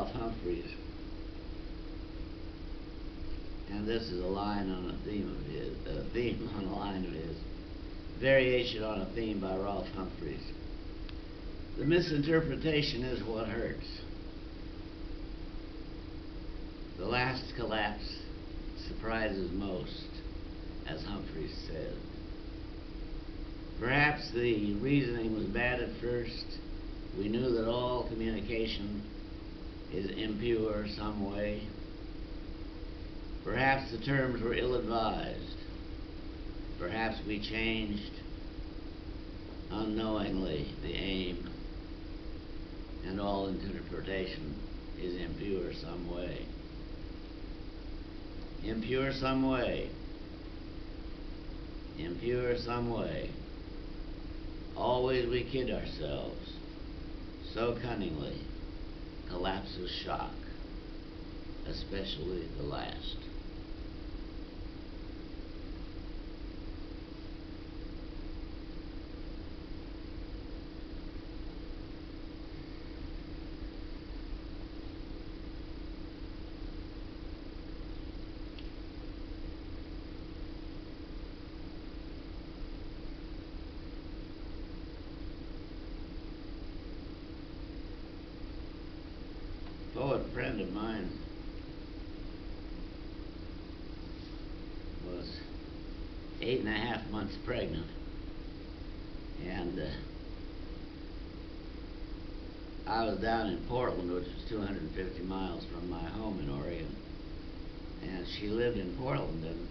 Ralph Humphreys, and this is a line on a theme of his, a theme on a line of his, variation on a theme by Ralph Humphreys. The misinterpretation is what hurts. The last collapse surprises most, as Humphreys said. Perhaps the reasoning was bad at first. We knew that all communication is impure some way. Perhaps the terms were ill-advised. Perhaps we changed unknowingly the aim, and all interpretation is impure some way. Impure some way. Impure some way. Always we kid ourselves so cunningly. Collapses shock, especially the last. A friend of mine was 8.5 months pregnant, and I was down in Portland, which is 250 miles from my home in Oregon, and she lived in Portland, and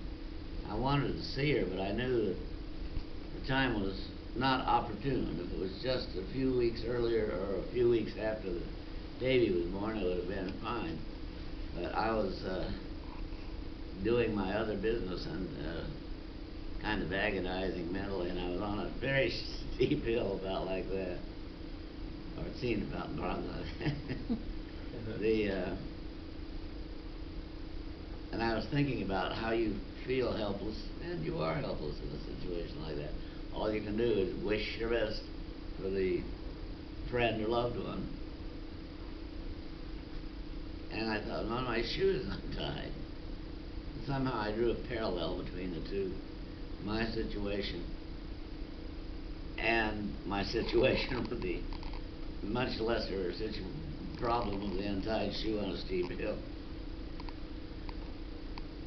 I wanted to see her, but I knew that the time was not opportune. If it was just a few weeks earlier or a few weeks after the baby was born, it would have been fine. But I was doing my other business and kind of agonizing mentally, and I was on a very steep hill about like that, or it seemed about like that. And I was thinking about how you feel helpless, and you are helpless in a situation like that. All you can do is wish your best for the friend or loved one. And I thought, well, my shoe is untied. And somehow I drew a parallel between the two. My situation and my situation with the much lesser problem of the untied shoe on a steep hill.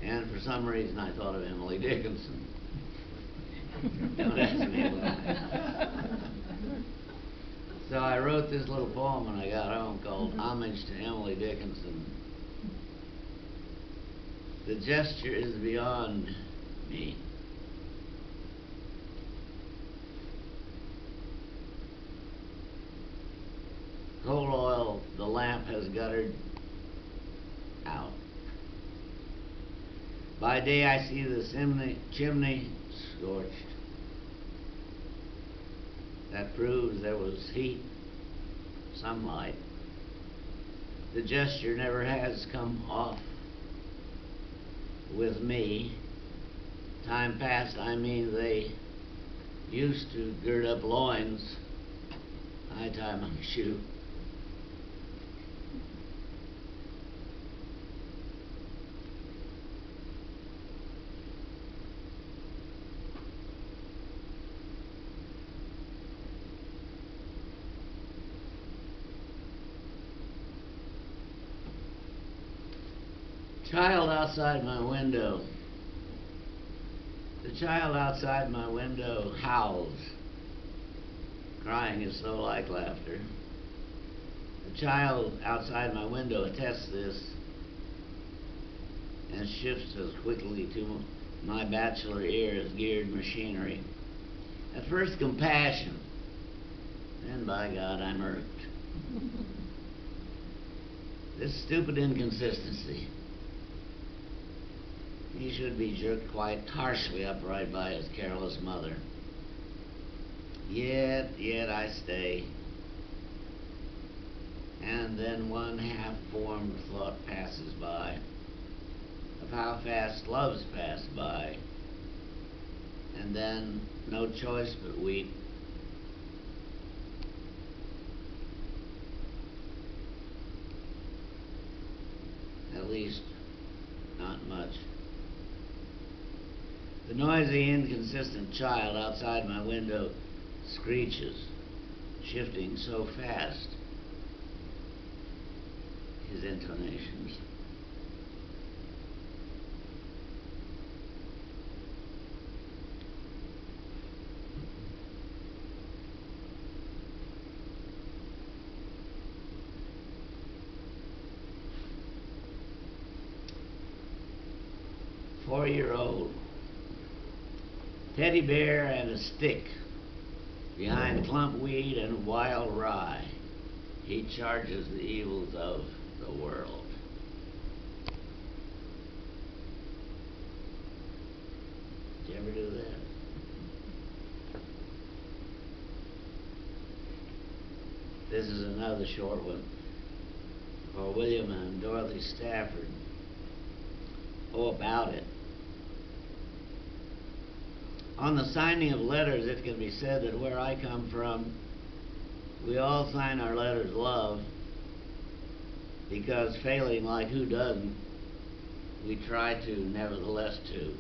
And for some reason I thought of Emily Dickinson. Don't ask me why. So I wrote this little poem when I got home called Homage to Emily Dickinson. The gesture is beyond me. Coal oil, the lamp has guttered out. By day I see the chimney scorched. That proves there was heat, sunlight. The gesture never has come off with me. Time past, I mean, they used to gird up loins. I tie my shoe. Child outside my window. The child outside my window howls. Crying is so like laughter. The child outside my window attests this and shifts as quickly to my bachelor ear as geared machinery. At first compassion, then by God I'm irked. This stupid inconsistency. He should be jerked quite harshly upright by his careless mother. Yet I stay. And then one half-formed thought passes by of how fast loves pass by. And then no choice but weep. The noisy, inconsistent child outside my window screeches, shifting so fast his intonations. Four-year-old teddy bear and a stick behind clump weed and wild rye. He charges the evils of the world. Did you ever do that? This is another short one for William and Dorothy Stafford. Oh, about it. On the signing of letters, it can be said that where I come from, we all sign our letters love, because failing like who doesn't, we try to nevertheless to.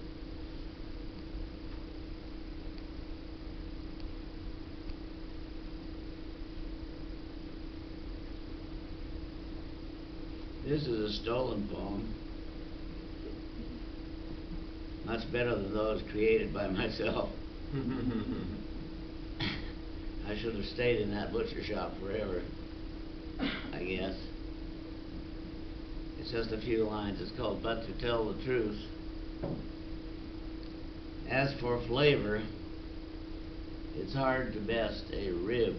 This is a stolen poem. Much better than those created by myself. I should have stayed in that butcher shop forever, I guess. It's just a few lines. It's called But to Tell the Truth. As for flavor, it's hard to best a rib,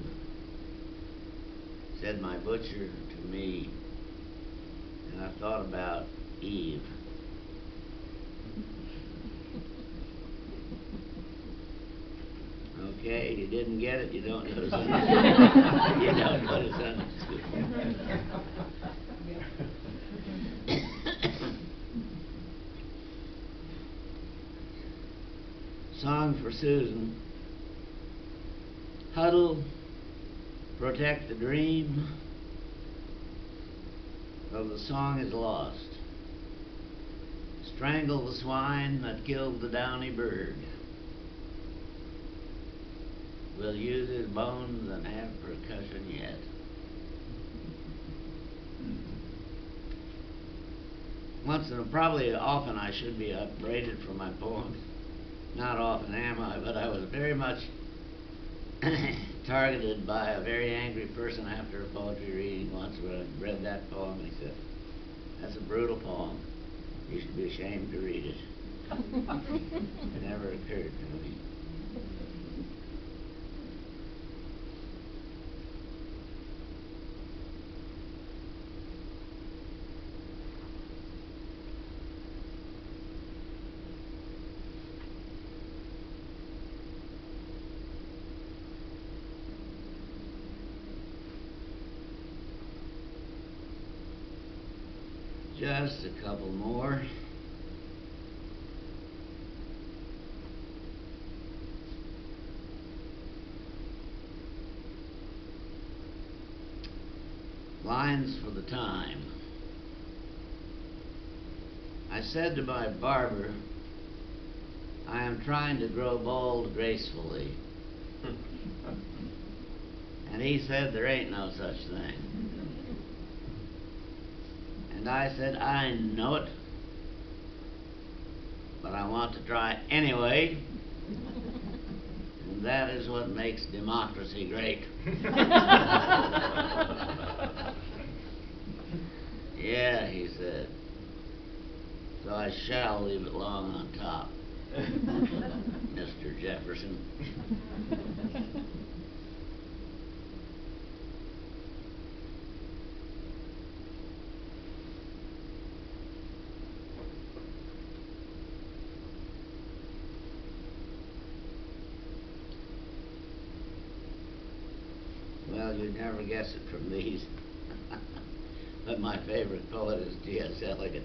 said my butcher to me. And I thought about Eve. Okay, you didn't get it, you don't go to Sunday school. You don't go to Sunday school. Song for Susan. Huddle, protect the dream, though the song is lost. Strangle the swine that killed the downy bird. We'll use his bones and have percussion yet. Once and probably often I should be upbraided for my poems. Not often am I, but I was very much targeted by a very angry person after a poetry reading once where I read that poem and he said, "That's a brutal poem. You should be ashamed to read it." It never occurred to me. Just a couple more. Lines for the time. I said to my barber, I am trying to grow bald gracefully. And he said there ain't no such thing. And I said, I know it, but I want to try anyway. And that is what makes democracy great. Yeah, he said. So I shall leave it long on top, Mr. Jefferson. Well, you'd never guess it from these. But my favorite poet is T.S. Eliot.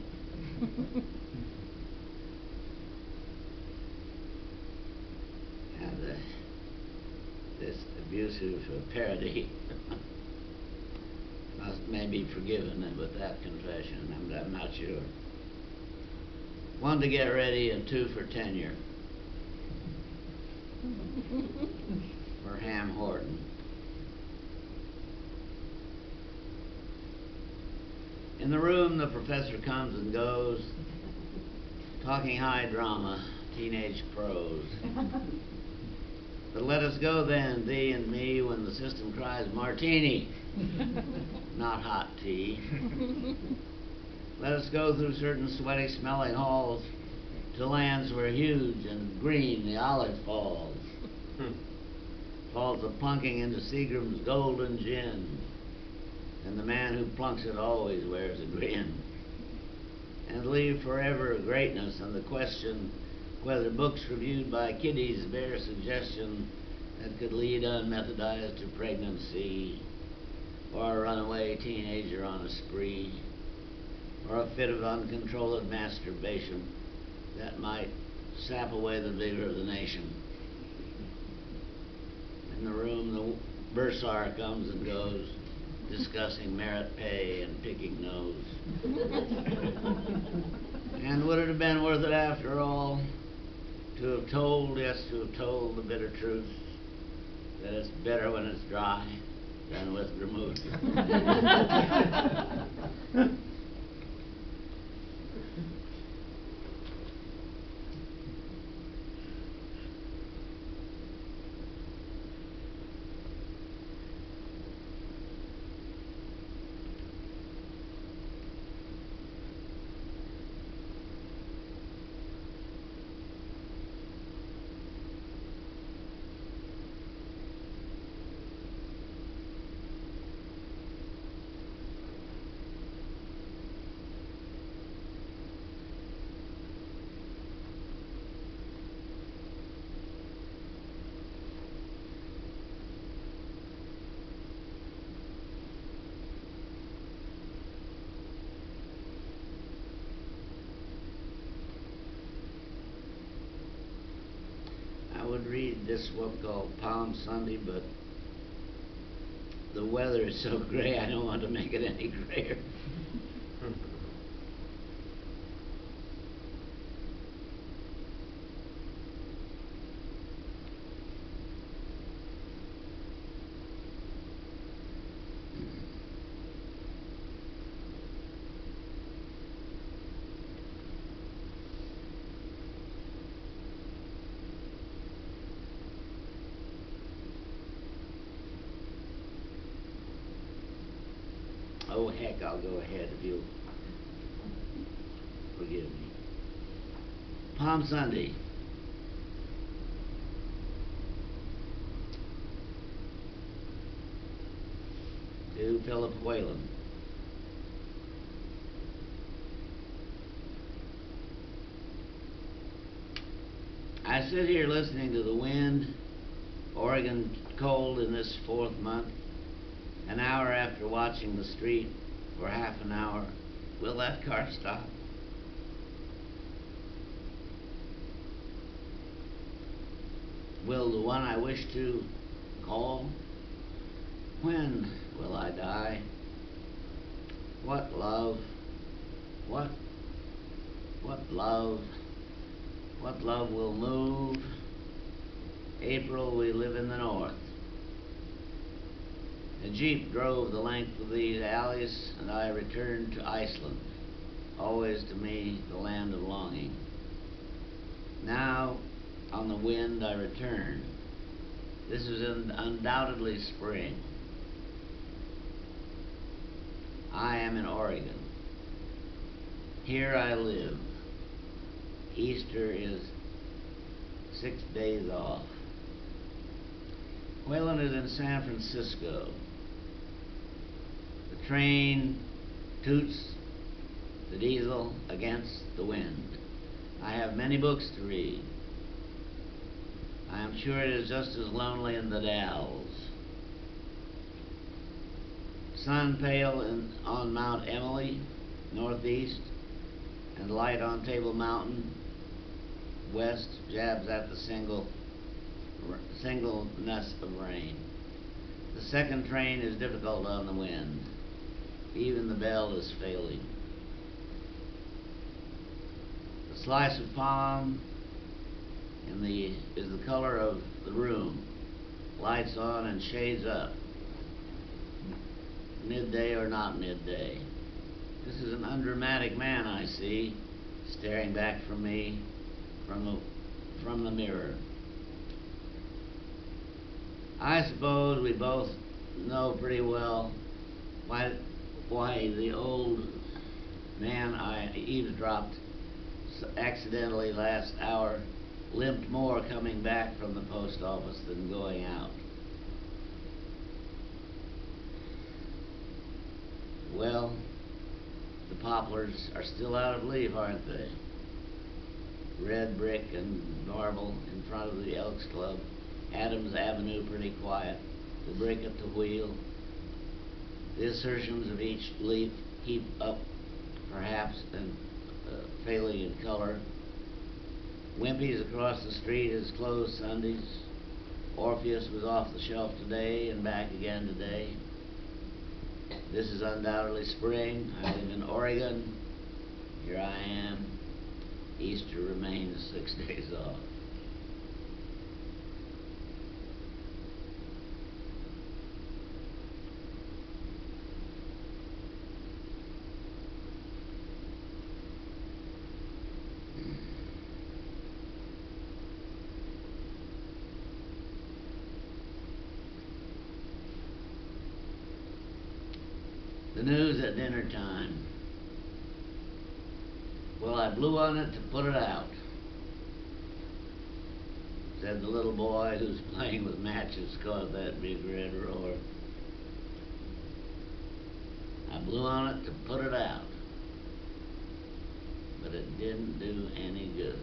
And this abusive parody may be forgiven with that confession. I'm not sure. 1 to get ready and 2 for tenure. for Ham Horton. In the room, the professor comes and goes, talking high drama, teenage prose. But let us go then, thee and me, when the system cries, martini, not hot tea. Let us go through certain sweaty, smelling halls to lands where huge and green the olive falls. Falls a plunking into Seagram's golden gin, and the man who plunks it always wears a grin. And leave forever greatness and the question whether books reviewed by kiddies bear suggestion that could lead unmethodized to pregnancy, or a runaway teenager on a spree, or a fit of uncontrolled masturbation that might sap away the vigor of the nation. In the room, the bursar comes and goes, discussing merit pay and picking nose. And would it have been worth it after all to have told, yes, to have told the bitter truth that it's better when it's dry than with vermouth? I would read this book called Palm Sunday, but the weather is so gray I don't want to make it any grayer. Oh, heck, I'll go ahead if you'll forgive me. Palm Sunday. To Philip Whalen. I sit here listening to the wind, Oregon cold in this 4th month. An hour after watching the street for half an hour, will that car stop? Will the one I wish to call? When will I die? What love? What love? What love will move? April, we live in the north. A jeep drove the length of these alleys, and I returned to Iceland, always to me the land of longing. Now, on the wind I return. This is undoubtedly spring. I am in Oregon. Here I live. Easter is 6 days off. Whalen is in San Francisco. The train toots the diesel against the wind. I have many books to read. I am sure it is just as lonely in the Dalles. Sun pale on Mount Emily, northeast, and light on Table Mountain, west, jabs at the singleness of rain. The second train is difficult on the wind. Even the bell is failing. The slice of palm and is the color of the room. Lights on and shades up. Midday or not midday. This is an undramatic man I see, staring back from me from the mirror. I suppose we both know pretty well why the old man I eavesdropped accidentally last hour limped more coming back from the post office than going out. Well, the poplars are still out of leaf, aren't they? Red brick and marble in front of the Elks Club. Adams Avenue pretty quiet. The brick at the wheel. The assertions of each leaf heap up, perhaps, and failing in color. Wimpy's across the street is closed Sundays. Orpheus was off the shelf today and back again today. This is undoubtedly spring. I live in Oregon. Here I am. Easter remains 6 days off. The news at dinner time. Well, I blew on it to put it out, said the little boy who's playing with matches caught that big red roar. I blew on it to put it out, but it didn't do any good.